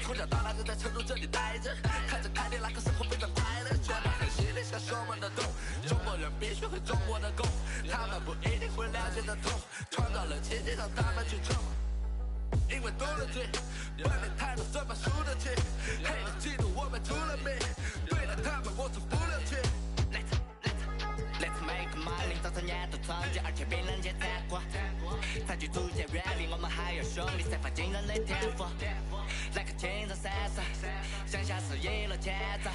从小到大就在成都这里待着，看着凯迪拉克生活非常快乐，觉得很犀利，想说我们的懂。中国人必须会中国的功，他们不一定会了解的痛，创造了奇迹让他们去冲。因为多了解，本领太多怎么输得起？黑的嫉妒我们出了名，对待他们我从不留情。Let's make money， 早餐也都创建，而且比人家残酷。采取逐渐远离我们还有兄弟，散发惊人的天赋。来个青色闪闪，向下是一路前走，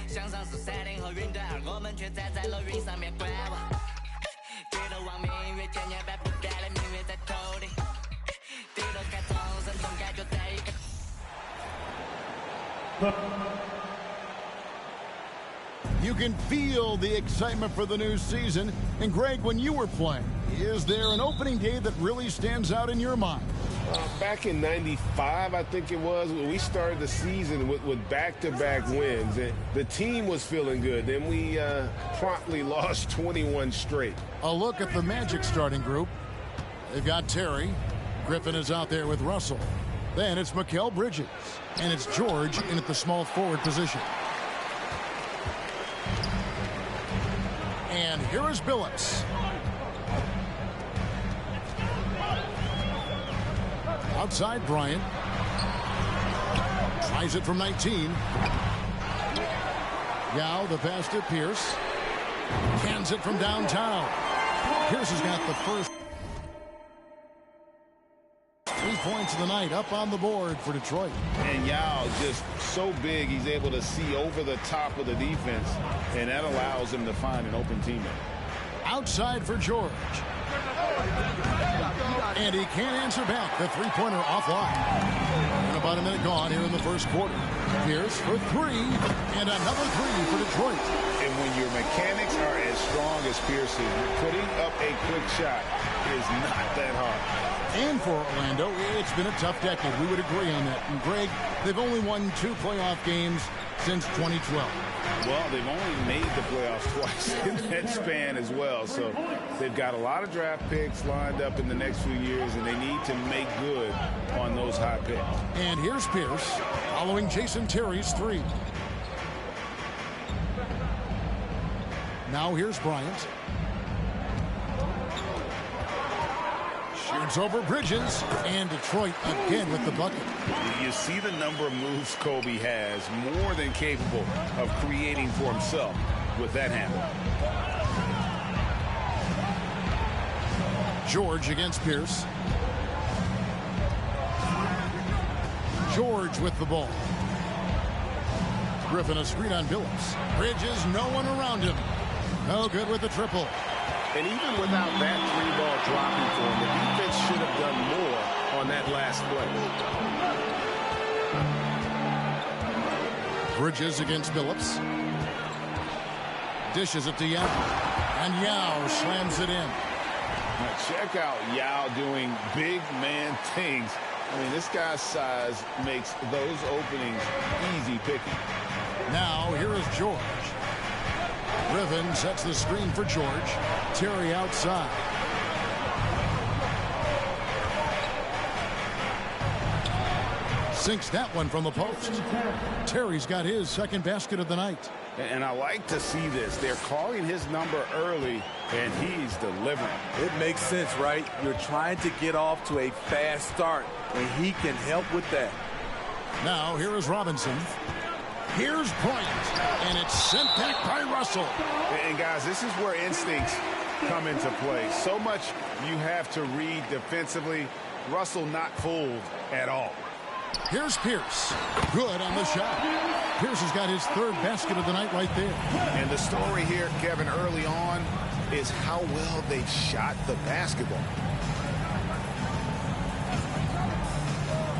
向上是山顶和云端，而我们却站在了云上面观望。低头望明月，千年般不变的明月在头顶。低头看众生，总感觉在一个。You can feel the excitement for the new season. And Greg, when you were playing, is there an opening day that really stands out in your mind? Back in '95, I think it was, when we started the season with back-to-back wins. And the team was feeling good. Then we promptly lost 21 straight. A look at the Magic starting group. They've got Terry. Griffin is out there with Russell. Then it's Mikal Bridges. And it's George in at the small forward position. And here is Billups. Outside Bryant. Tries it from 19. Yao, the pass to Pierce. Cans it from downtown. Pierce has got the first 3 points of the night up on the board for Detroit. And Yao just so big, he's able to see over the top of the defense, and that allows him to find an open teammate. Outside for George. And he can't answer back. The three-pointer offline. And about a minute gone here in the first quarter. Pierce for three. And another three for Detroit. And when your mechanics are as strong as Pierce's, putting up a quick shot is not that hard. And for Orlando, it's been a tough decade. We would agree on that. And Greg, they've only won 2 playoff games since 2012. Well, they've only made the playoffs twice in that span as well. So they've got a lot of draft picks lined up in the next few years, and they need to make good on those high picks. And here's Pierce following Jason Terry's three. Now here's Bryant. Shoots over Bridges, and Detroit again with the bucket. You see the number of moves Kobe has, more than capable of creating for himself with that handle. George against Pierce. George with the ball. Griffin a screen on Billups. Bridges, no one around him. No good with the triple. And even without that three ball dropping for him, the defense should have done more on that last play. Bridges against Billups. Dishes it to Yao. And Yao slams it in. Now check out Yao doing big man things. I mean, this guy's size makes those openings easy picking. Now here is George. Griffin sets the screen for George. Terry outside. Sinks that one from the post. Terry's got his second basket of the night. And I like to see this. They're calling his number early, and he's delivering. It makes sense, right? You're trying to get off to a fast start, and he can help with that. Now here is Robinson. Here's Bryant, and it's sent back by Russell. And guys, this is where instincts come into play. So much you have to read defensively. Russell not fooled at all. Here's Pierce. Good on the shot. Pierce has got his third basket of the night right there. And the story here, Kevin, early on is how well they shot the basketball.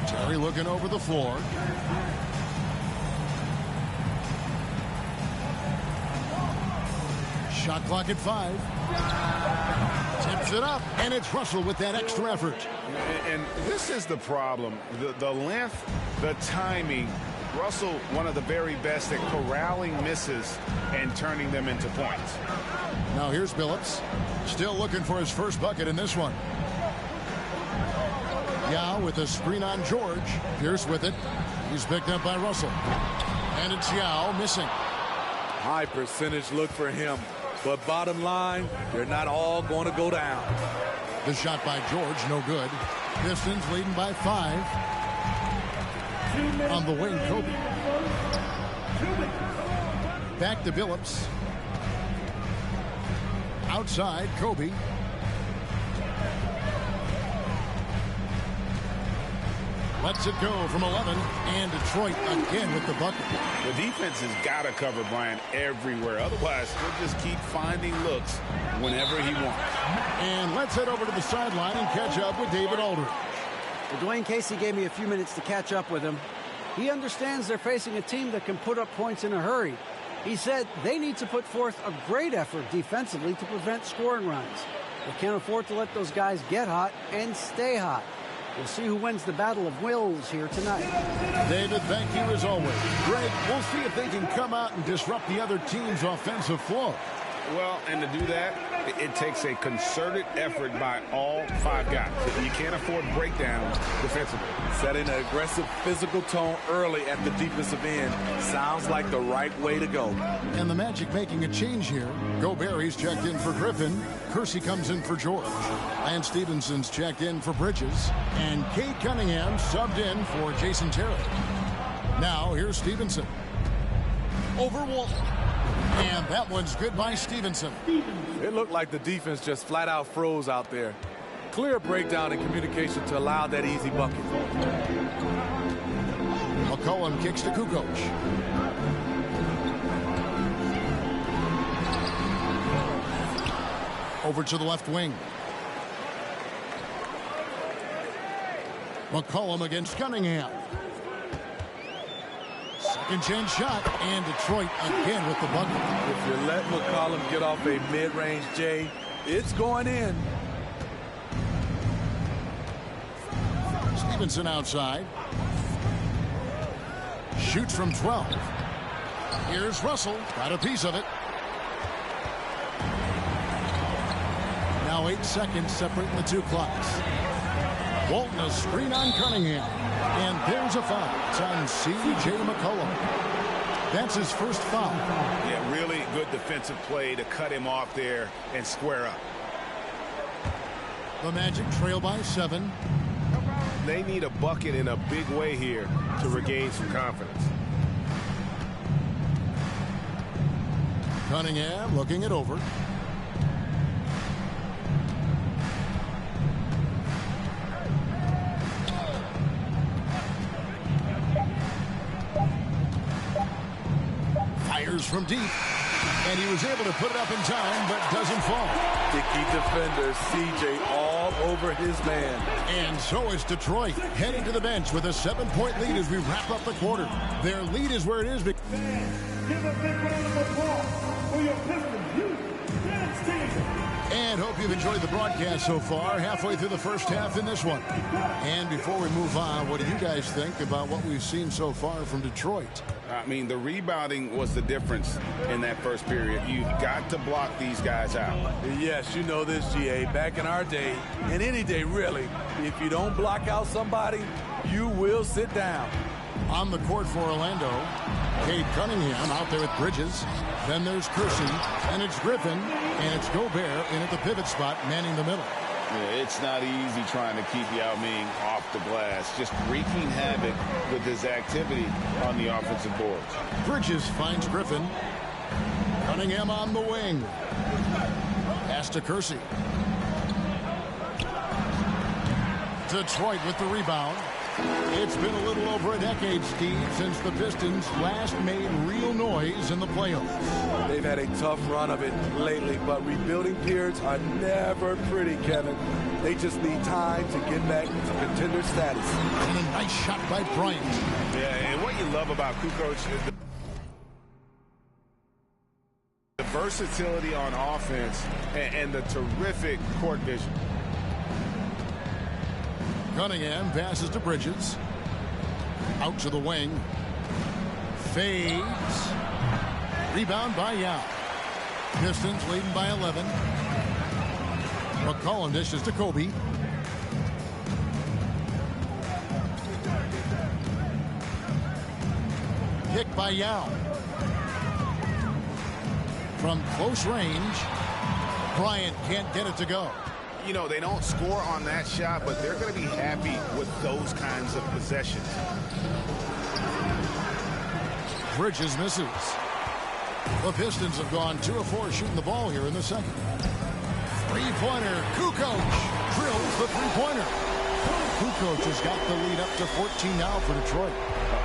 Terry looking over the floor. Shot clock at 5. Tips it up, and it's Russell with that extra effort. And this is the problem. The length, the timing. Russell, one of the very best at corralling misses and turning them into points. Now here's Billups. Still looking for his first bucket in this one. Yao with a screen on George. Pierce with it. He's picked up by Russell. And it's Yao missing. High percentage look for him. But bottom line, they're not all going to go down. The shot by George, no good. Pistons leading by 5. On the wing, Kobe. Back to Billups. Outside, Kobe. Lets it go from 11, and Detroit again with the bucket. The defense has got to cover Bryant everywhere. Otherwise, he'll just keep finding looks whenever he wants. And let's head over to the sideline and catch up with David Aldridge. Well, Dwayne Casey gave me a few minutes to catch up with him. He understands they're facing a team that can put up points in a hurry. He said they need to put forth a great effort defensively to prevent scoring runs. They can't afford to let those guys get hot and stay hot. We'll see who wins the battle of wills here tonight. David, thank you as always. Greg, we'll see if they can come out and disrupt the other team's offensive flow. Well, and to do that, it takes a concerted effort by all 5 guys. You can't afford breakdowns defensively. Setting an aggressive physical tone early at the defensive end sounds like the right way to go. And the Magic making a change here. Gobert checked in for Griffin. Kersey comes in for George. Lance Stephenson's checked in for Bridges. And Cade Cunningham subbed in for Jason Terry. Now here's Stevenson. Over Walton. And that one's good by Stevenson. It looked like the defense just flat out froze out there. Clear breakdown in communication to allow that easy bucket. McCollum kicks to Kukoc. Over to the left wing. McCollum against Cunningham. Second chance shot, and Detroit again with the bucket. If you let McCollum get off a mid-range J, it's going in. Stevenson outside. Shoots from 12. Here's Russell. Got a piece of it. Now 8 seconds separating the 2 clocks. Walton a screen on Cunningham. And there's a foul. It's on C.J. McCollum. That's his first foul. Yeah, really good defensive play to cut him off there and square up. The Magic trail by 7. They need a bucket in a big way here to regain some confidence. Cunningham looking it over. Fires from deep. And he was able to put it up in time, but doesn't fall. Sticky defender, C.J. all over his man. And so is Detroit, heading to the bench with a 7-point lead as we wrap up the quarter. Their lead is where it is. Give a big round of applause for your Pistons youth dance team. And hope you've enjoyed the broadcast so far, halfway through the first half in this one. And before we move on, what do you guys think about what we've seen so far from Detroit? I mean, the rebounding was the difference in that first period. You've got to block these guys out. Yes, you know this, G.A. Back in our day, and any day really, if you don't block out somebody, you will sit down. On the court for Orlando, Cade Cunningham out there with Bridges. Then there's Kersey, and it's Griffin, and it's Gobert in at the pivot spot, manning the middle. Yeah, it's not easy trying to keep Yao Ming off the glass. Just wreaking havoc with his activity on the offensive boards. Bridges finds Griffin. Cunningham on the wing. Pass to Kersey. Detroit with the rebound. It's been a little over a decade, Steve, since the Pistons last made real noise in the playoffs. They've had a tough run of it lately, but rebuilding periods are never pretty, Kevin. They just need time to get back to contender status. And a nice shot by Bryant. Yeah, and what you love about Kukoc is the versatility on offense and the terrific court vision. Cunningham passes to Bridges. Out to the wing. Fades. Rebound by Yao. Pistons leading by 11. McCollum dishes to Kobe. Pick by Yao. From close range, Bryant can't get it to go. You know, they don't score on that shot, but they're going to be happy with those kinds of possessions. Bridges misses. The Pistons have gone 2 of 4 shooting the ball here in the second. Three-pointer. Kukoc drills the three-pointer. Kukoc has got the lead up to 14 now for Detroit.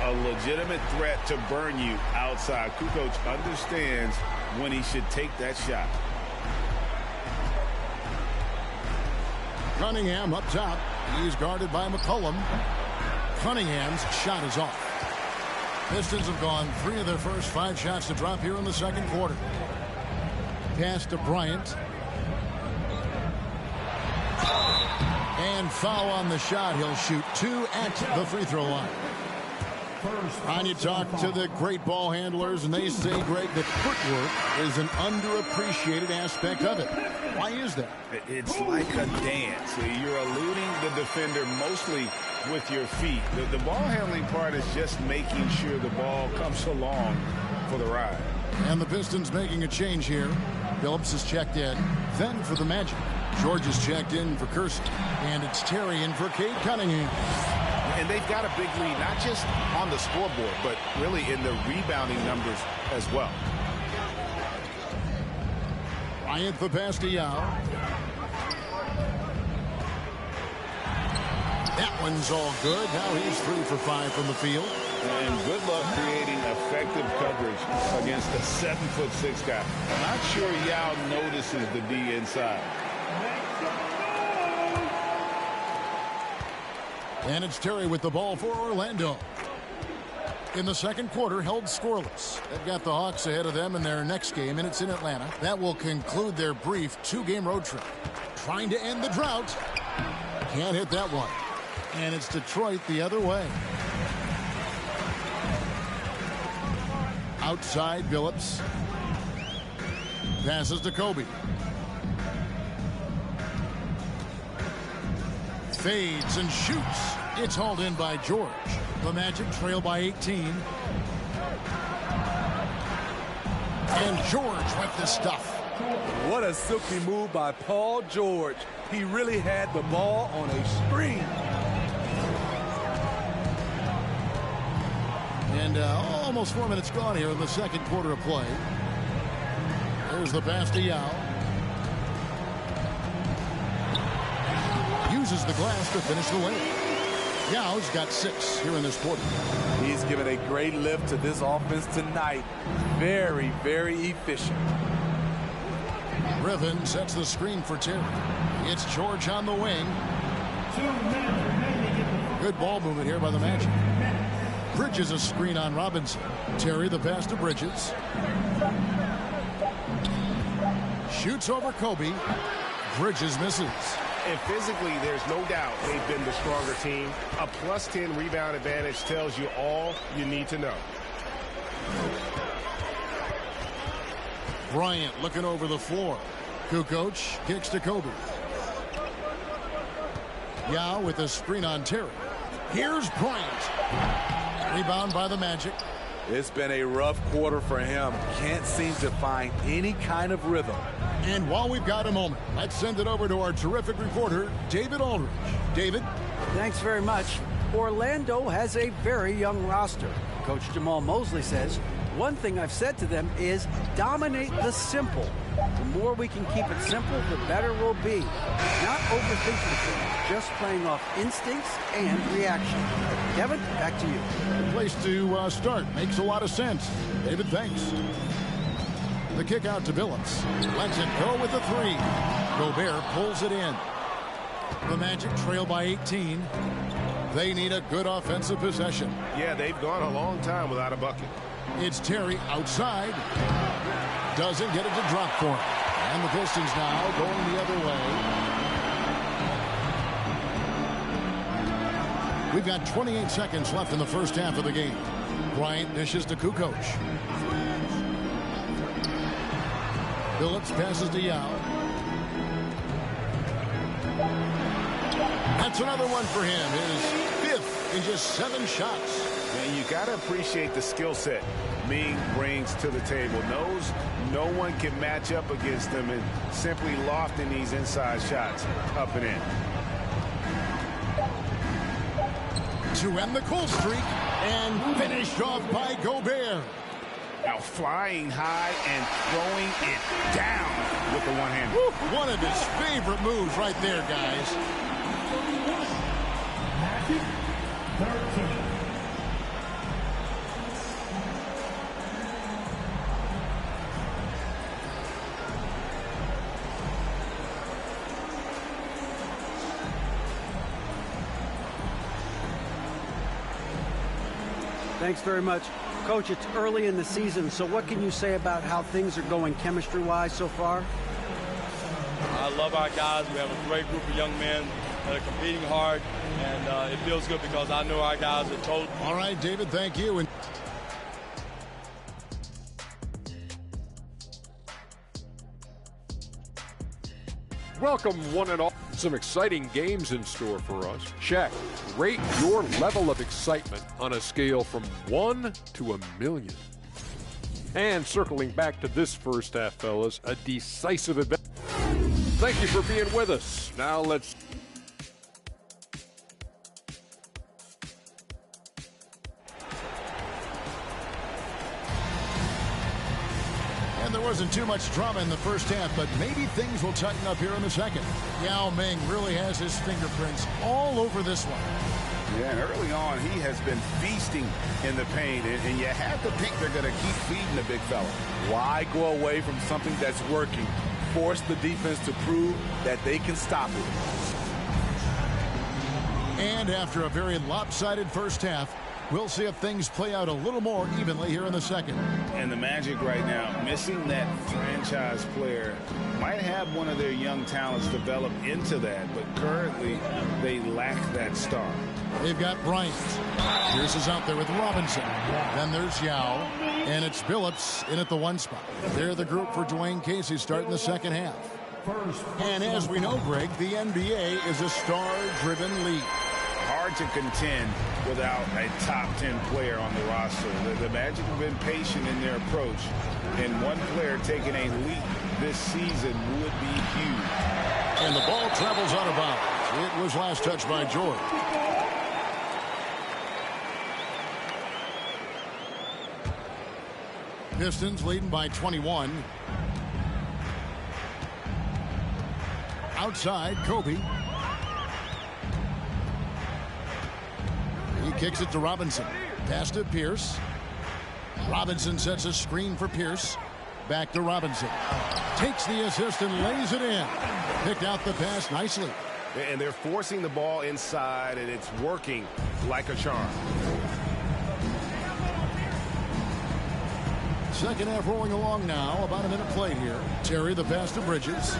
A legitimate threat to burn you outside. Kukoc understands when he should take that shot. Cunningham up top. He's guarded by McCollum. Cunningham's shot is off. Pistons have gone 3 of their first 5 shots to drop here in the second quarter. Pass to Bryant. And foul on the shot. He'll shoot 2 at the free throw line. And you talk to the great ball handlers, and they say, Greg, that footwork is an underappreciated aspect of it. Why is that? It's like a dance. You're eluding the defender mostly with your feet. The ball handling part is just making sure the ball comes along for the ride. And the Pistons making a change here. Phillips is checked in. Then for the Magic, George is checked in for Kersey. And it's Terry in for Cade Cunningham. And they've got a big lead, not just on the scoreboard, but really in the rebounding numbers as well. Bryant the pass to Yao. That one's all good. Now he's 3 for 5 from the field. And good luck creating effective coverage against a 7'6" guy. Not sure Yao notices the D inside. And it's Terry with the ball for Orlando. In the second quarter, held scoreless. They've got the Hawks ahead of them in their next game, and it's in Atlanta. That will conclude their brief 2-game road trip. Trying to end the drought. Can't hit that one. And it's Detroit the other way. Outside, Phillips. Passes to Kobe. Fades and shoots. It's hauled in by George. The Magic trail by 18. And George with the stuff. What a silky move by Paul George. He really had the ball on a string. And almost 4 minutes gone here in the second quarter of play. There's the pass to Yao. Uses the glass to finish the layup. Yao's got 6 here in this quarter. He's given a great lift to this offense tonight. Very, very efficient. Griffin sets the screen for Terry. It's George on the wing. Good ball movement here by the Magic. Bridges a screen on Robinson. Terry the pass to Bridges. Shoots over Kobe. Bridges misses. And physically, there's no doubt they've been the stronger team. A +10 rebound advantage tells you all you need to know. Bryant looking over the floor. Kukoc kicks to Kobe. Yao with a screen on Terry. Here's Bryant. Rebound by the Magic. It's been a rough quarter for him. Can't seem to find any kind of rhythm. And while we've got a moment, let's send it over to our terrific reporter, David Aldridge. David? Thanks very much. Orlando has a very young roster. Coach Jamal Mosley says, one thing I've said to them is dominate the simple. The more we can keep it simple, the better we'll be. Not overthinking things, just playing off instincts and reaction. Kevin, back to you. The place to start. Makes a lot of sense. David, thanks. The kick out to Phillips. Lets it go with the 3. Gobert pulls it in. The Magic trail by 18. They need a good offensive possession. Yeah, they've gone a long time without a bucket. It's Terry outside. Doesn't get it to drop for him. And the Pistons now going the other way. We've got 28 seconds left in the first half of the game. Bryant dishes to Kukoc. Phillips passes to Yao. That's another one for him. His 5th in just 7 shots. And you got to appreciate the skill set Ming brings to the table. Knows no one can match up against him and simply lofting these inside shots up and in. To end the cool streak and finished off by Gobert. Now flying high and throwing it down with the one hand. One of his favorite moves right there, guys. Magic 13. Thanks very much. Coach, it's early in the season, so what can you say about how things are going chemistry-wise so far? I love our guys. We have a great group of young men that are competing hard, and it feels good because I know our guys are total. All right, David, thank you. Welcome, one and all. Some exciting games in store for us. Shaq, rate your level of excitement on a scale from 1 to 1,000,000. And circling back to this first half, fellas, a decisive event. Thank you for being with us. Now let's... And there wasn't too much drama in the first half, but maybe things will tighten up here in the second. Yao Ming really has his fingerprints all over this one. Yeah, and early on, he has been feasting in the paint, and you have to think they're going to keep feeding the big fella. Why go away from something that's working? Force the defense to prove that they can stop it. And after a very lopsided first half, we'll see if things play out a little more evenly here in the second. And the Magic right now, missing that franchise player, might have one of their young talents develop into that, but currently they lack that star. They've got Bryant. Pierce is out there with Robinson. Then there's Yao. And it's Billups in at the one spot. They're the group for Dwayne Casey starting the second half. And as we know, Greg, the NBA is a star-driven league. Hard to contend without a top 10 player on the roster. The Magic have been patient in their approach, and one player taking a leap this season would be huge. And the ball travels out of bounds. It was last touched by George. Pistons leading by 21. Outside, Kobe. He kicks it to Robinson. Pass to Pierce. Robinson sets a screen for Pierce. Back to Robinson. Takes the assist and lays it in. Picked out the pass nicely. And they're forcing the ball inside, and it's working like a charm. Second half rolling along now. About a minute played here. Terry the pass to Bridges.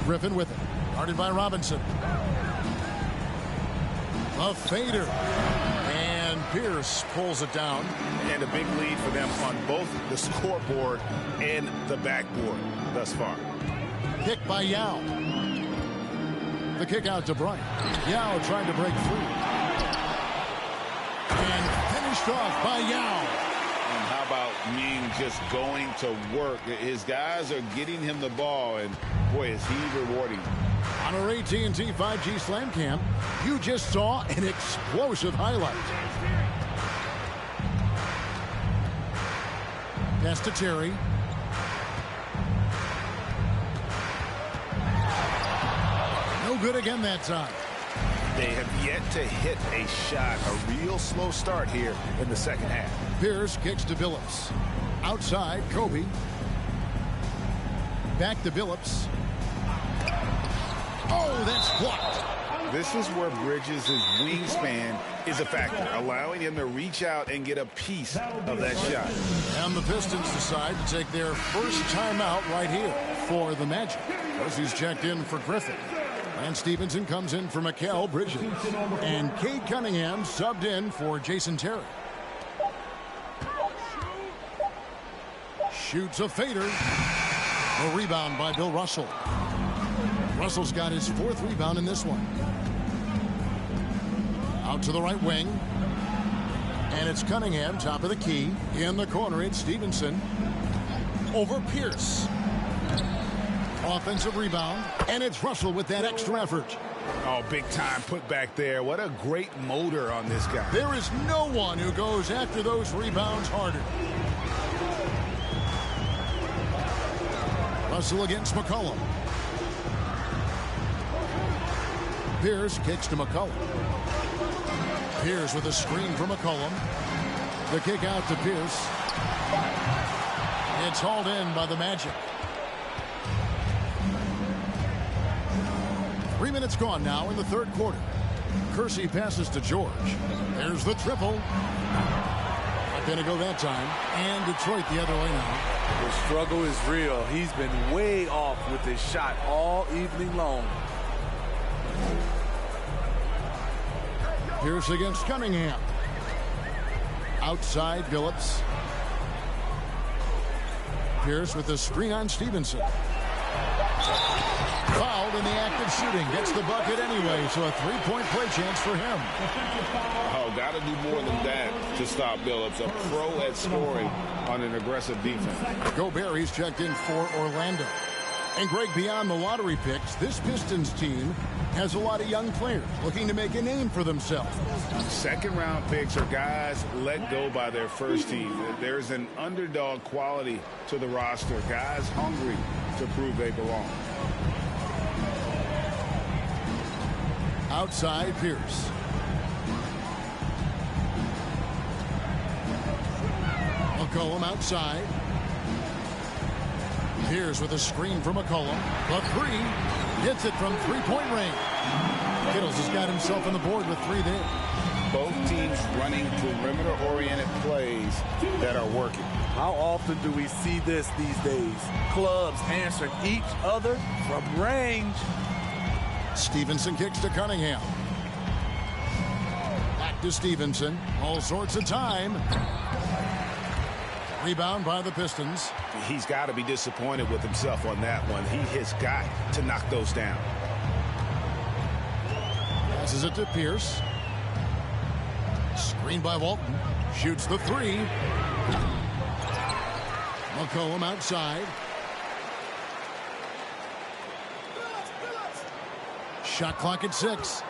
Griffin with it. Guarded by Robinson. A fader. And Pierce pulls it down. And a big lead for them on both the scoreboard and the backboard thus far. Kick by Yao. The kick out to Bryant. Yao trying to break free. And finished off by Yao. And how about Ming just going to work? His guys are getting him the ball, and boy, is he rewarding. On our AT&T 5G Slam Cam, you just saw an explosive highlight. Pass to Terry. No good again that time. They have yet to hit a shot. A real slow start here in the second half. Pierce kicks to Billups. Outside, Kobe. Back to Billups. Oh, that's blocked. This is where Bridges' wingspan is a factor, allowing him to reach out and get a piece of that shot. And the Pistons decide to take their first timeout right here for the Magic. He's checked in for Griffin. And Stevenson comes in for Mikal Bridges. And Cade Cunningham subbed in for Jason Terry. Shoots a fader. A rebound by Bill Russell. Russell's got his fourth rebound in this one. Out to the right wing. And it's Cunningham, top of the key. In the corner, it's Stevenson. Over Pierce. Offensive rebound. And it's Russell with that extra effort. Oh, big time put back there. What a great motor on this guy. There is no one who goes after those rebounds harder. Russell against McCollum. Pierce kicks to McCollum. Pierce with a screen for McCollum. The kick out to Pierce. It's hauled in by the Magic. 3 minutes gone now in the third quarter. Kersey passes to George. There's the triple. Not going to go that time. And Detroit the other way now. The struggle is real. He's been way off with his shot all evening long. Pierce against Cunningham. Outside Phillips. Pierce with the screen on Stevenson. Fouled in the act of shooting. Gets the bucket anyway, so a three-point play chance for him. Oh, got to do more than that to stop Phillips. A pro at scoring on an aggressive defense. Gobert, he's checked in for Orlando. And Greg, beyond the lottery picks, this Pistons team has a lot of young players looking to make a name for themselves. Second-round picks are guys let go by their first team. There's an underdog quality to the roster. Guys hungry to prove they belong. Outside Pierce. McCollum outside. Pierce with a screen for McCollum. The three. Hits it from three-point range. Kittles has got himself on the board with three there. Both teams running perimeter-oriented plays that are working. How often do we see this these days? Clubs answering each other from range. Stevenson kicks to Cunningham. Back to Stevenson. All sorts of time. Rebound by the Pistons. He's got to be disappointed with himself on that one. He has got to knock those down. Passes it to Pierce. Screen by Walton. Shoots the three. McCollum outside. Shot clock at 6.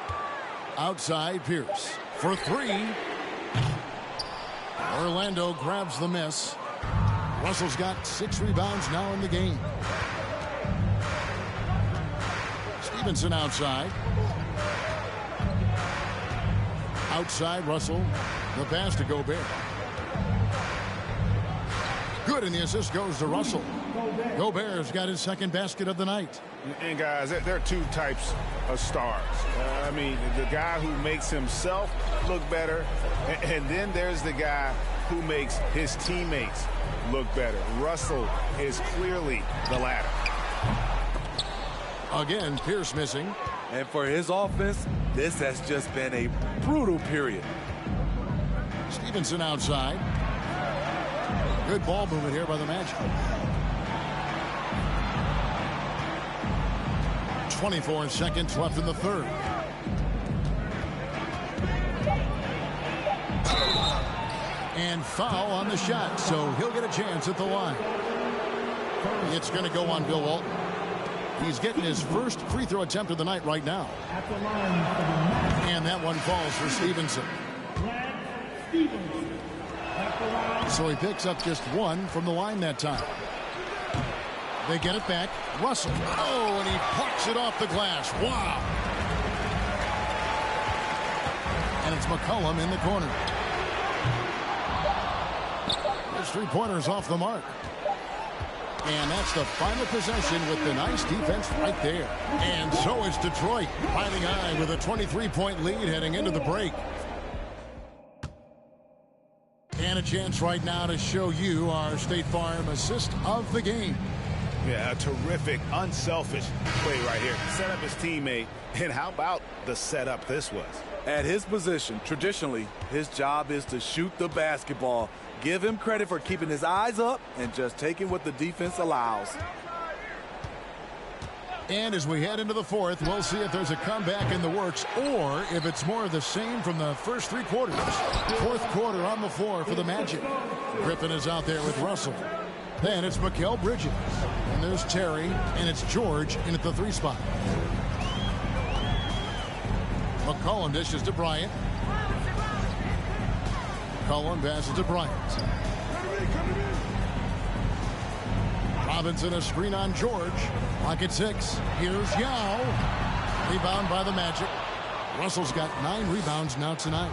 Outside Pierce for three. Orlando grabs the miss. Russell's got 6 rebounds now in the game. Stevenson outside. Outside Russell. The pass to Gobert. Good, and the assist goes to Russell. Gobert's got his second basket of the night. And guys, there are two types of stars. I mean, the guy who makes himself look better, and then there's the guy who makes his teammates look better. Russell is clearly the latter. Again, Pierce missing. And for his offense, this has just been a brutal period. Stevenson outside. Good ball movement here by the Magic. 24 seconds left in the third. And foul on the shot, so he'll get a chance at the line. It's going to go on Bill Walton. He's getting his first free throw attempt of the night right now. And that one falls for Stevenson. So he picks up just one from the line that time. They get it back. Russell. Oh, and he plucks it off the glass. Wow. And it's McCollum in the corner. His three-pointer's off the mark. And that's the final possession with the nice defense right there. And so is Detroit, piling high with a 23-point lead heading into the break. And a chance right now to show you our State Farm assist of the game. Yeah, a terrific, unselfish play right here. Set up his teammate, and how about the setup this was? At his position, traditionally, his job is to shoot the basketball. Give him credit for keeping his eyes up and just taking what the defense allows. And as we head into the fourth, we'll see if there's a comeback in the works or if it's more of the same from the first 3 quarters. Fourth quarter on the floor for the Magic. Griffin is out there with Russell. Then it's Mikal Bridges. And there's Terry, and it's George in at the 3 spot. McCollum dishes to Bryant. McCollum passes to Bryant. Robinson a screen on George. Clock at 6. Here's Yao. Rebound by the Magic. Russell's got 9 rebounds now tonight.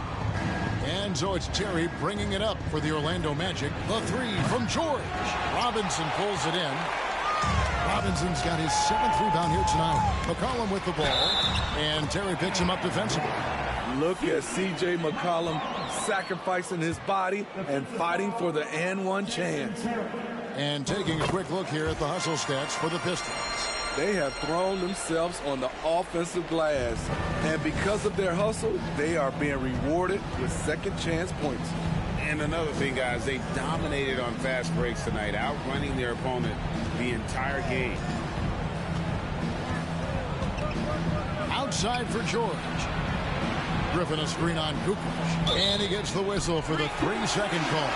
And so it's Terry bringing it up for the Orlando Magic. The 3 from George. Robinson pulls it in. Robinson's got his 7th rebound here tonight. McCollum with the ball. And Terry picks him up defensively. Look at C.J. McCollum sacrificing his body and fighting for the and-one chance. And taking a quick look here at the hustle stats for the Pistons. They have thrown themselves on the offensive glass. And because of their hustle, they are being rewarded with second chance points. And another thing, guys, they dominated on fast breaks tonight, outrunning their opponent the entire game. Outside for George. Griffin a screen on Kukoc. And he gets the whistle for the 3-second call.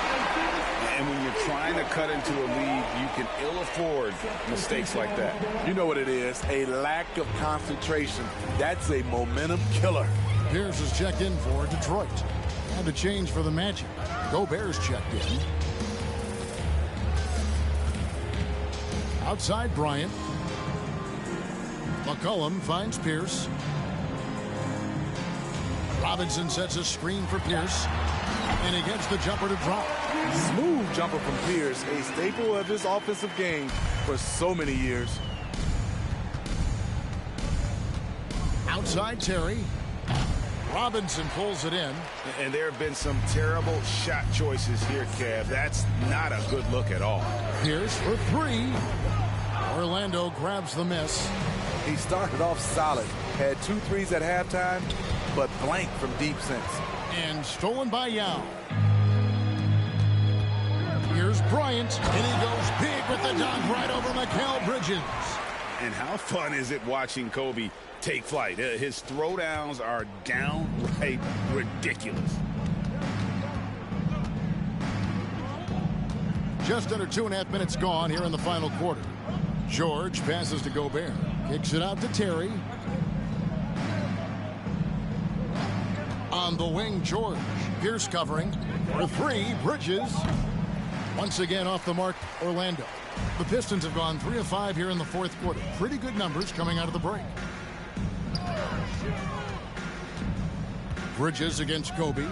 And when you're trying to cut into a lead, you can ill afford mistakes like that. You know what it is, a lack of concentration. That's a momentum killer. Pierce is checked in for Detroit. And a change for the Magic. Gobert's checked in. Outside Bryant. McCollum finds Pierce. Robinson sets a screen for Pierce. And he gets the jumper to drop. Smooth jumper from Pierce, a staple of his offensive game for so many years. Outside Terry. Robinson pulls it in. And there have been some terrible shot choices here, Kev. That's not a good look at all. Pierce for 3. Orlando grabs the miss. He started off solid. Had 2 threes at halftime, but blank from deep since. And stolen by Yao. Here's Bryant, and he goes big with the dunk right over Mikal Bridges. And how fun is it watching Kobe take flight? His throwdowns are downright ridiculous. Just under 2.5 minutes gone here in the final quarter. George passes to Gobert. Kicks it out to Terry. On the wing, George. Pierce covering. For 3, Bridges. Once again off the mark, Orlando. The Pistons have gone 3 of 5 here in the fourth quarter. Pretty good numbers coming out of the break. Bridges against Kobe.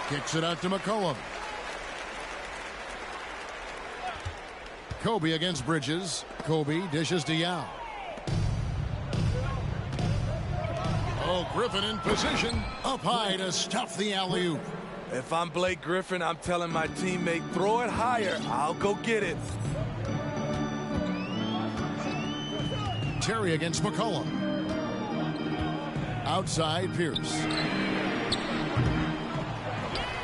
Kicks it out to McCollum. Kobe against Bridges. Kobe dishes to Yao. Oh, Griffin in position. Up high to stuff the alley-oop. If I'm Blake Griffin, I'm telling my teammate, throw it higher. I'll go get it. Terry against McCollum. Outside Pierce.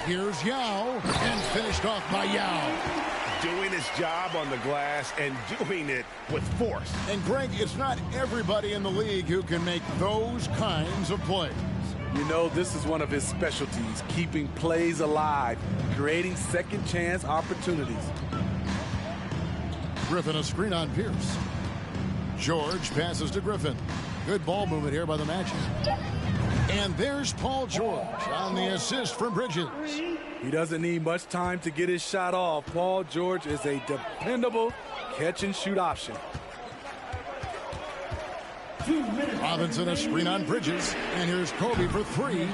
Here's Yao, and finished off by Yao. Doing his job on the glass and doing it with force. And Greg, it's not everybody in the league who can make those kinds of plays. You know, this is one of his specialties, keeping plays alive, creating second chance opportunities. Griffin a screen on Pierce. George passes to Griffin. Good ball movement here by the Magic. And there's Paul George on the assist from Bridges. He doesn't need much time to get his shot off. Paul George is a dependable catch-and-shoot option. Robinson a screen on Bridges. And here's Kobe for 3.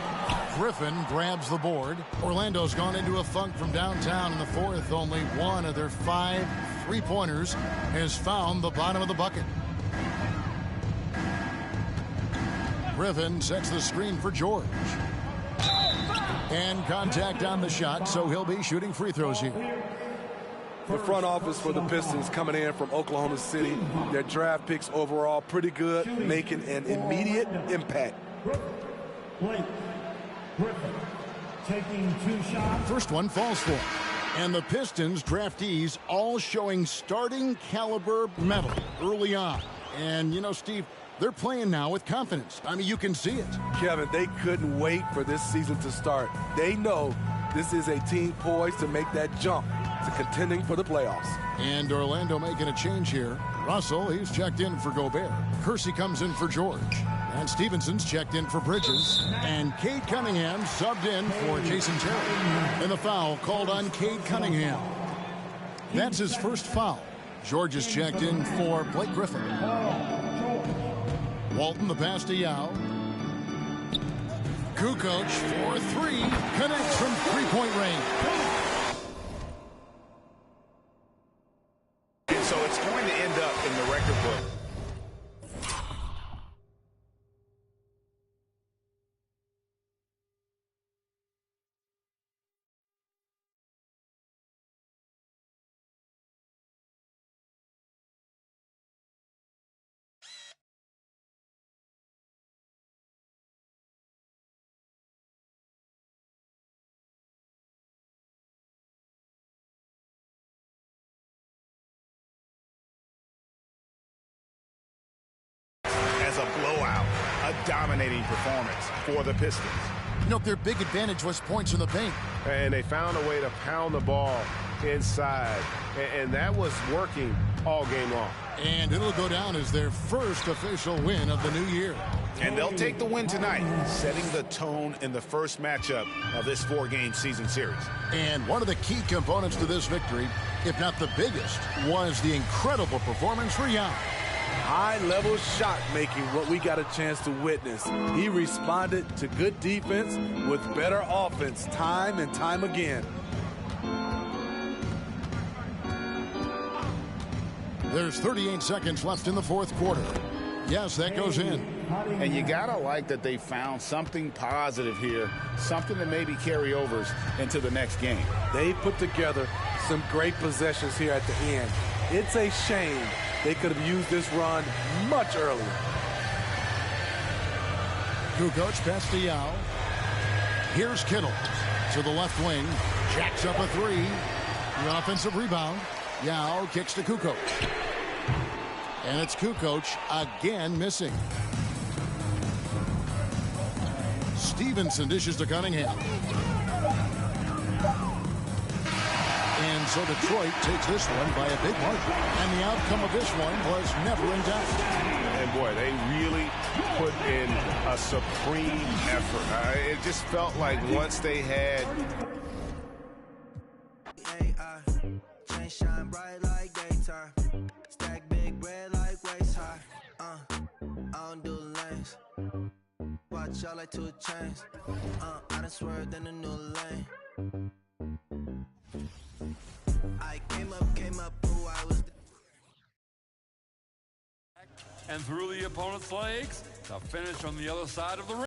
Griffin grabs the board. Orlando's gone into a funk from downtown in the fourth. Only one of their 5 3-pointers has found the bottom of the bucket. Griffin sets the screen for George. And contact on the shot, so he'll be shooting free throws here. The front office for the Pistons coming in from Oklahoma City. Their draft picks overall pretty good, making an immediate impact. Blake Griffin taking 2 shots. First one falls for. And the Pistons draftees all showing starting caliber metal early on. And, you know, Steve, they're playing now with confidence. I mean, you can see it. Kevin, they couldn't wait for this season to start. They know this is a team poised to make that jump to contending for the playoffs. And Orlando making a change here. Russell, he's checked in for Gobert. Kersey comes in for George. And Stevenson's checked in for Bridges. And Cade Cunningham subbed in for Jason Terry. And the foul called on Cade Cunningham. That's his first foul. George is checked in for Blake Griffin. Walton the pass to Yao. Kukoc for three. Connects from three-point range. And so it's going to end up in the record book. As a blowout, a dominating performance for the Pistons. You know, their big advantage was points in the paint. And they found a way to pound the ball inside. And that was working all game long. And it'll go down as their first official win of the new year. And they'll take the win tonight, setting the tone in the first matchup of this four-game season series. And one of the key components to this victory, if not the biggest, was the incredible performance for Yao. High-level shot making, what we got a chance to witness. He responded to good defense with better offense time and time again. There's 38 seconds left in the fourth quarter. Yes, that goes in. And you gotta like that they found something positive here, something that maybe carry overs into the next game. They put together some great possessions here at the end. It's a shame they could have used this run much earlier. Kukoc pass to Yao. Here's Kittle to the left wing. Jacks up a three. The offensive rebound. Yao kicks to Kukoc. And it's Kukoc again missing. Stevenson dishes to Cunningham. And so Detroit takes this one by a big margin. And the outcome of this one was never in doubt. And boy, they really put in a supreme effort. It just felt like once they had... Shine bright like daytime. Stack big bread like waist high. I don't do lanes. Watch out like 2 chains. I done swerved in a new lane. I came up, who I was. And through the opponent's legs to finish on the other side of the ring.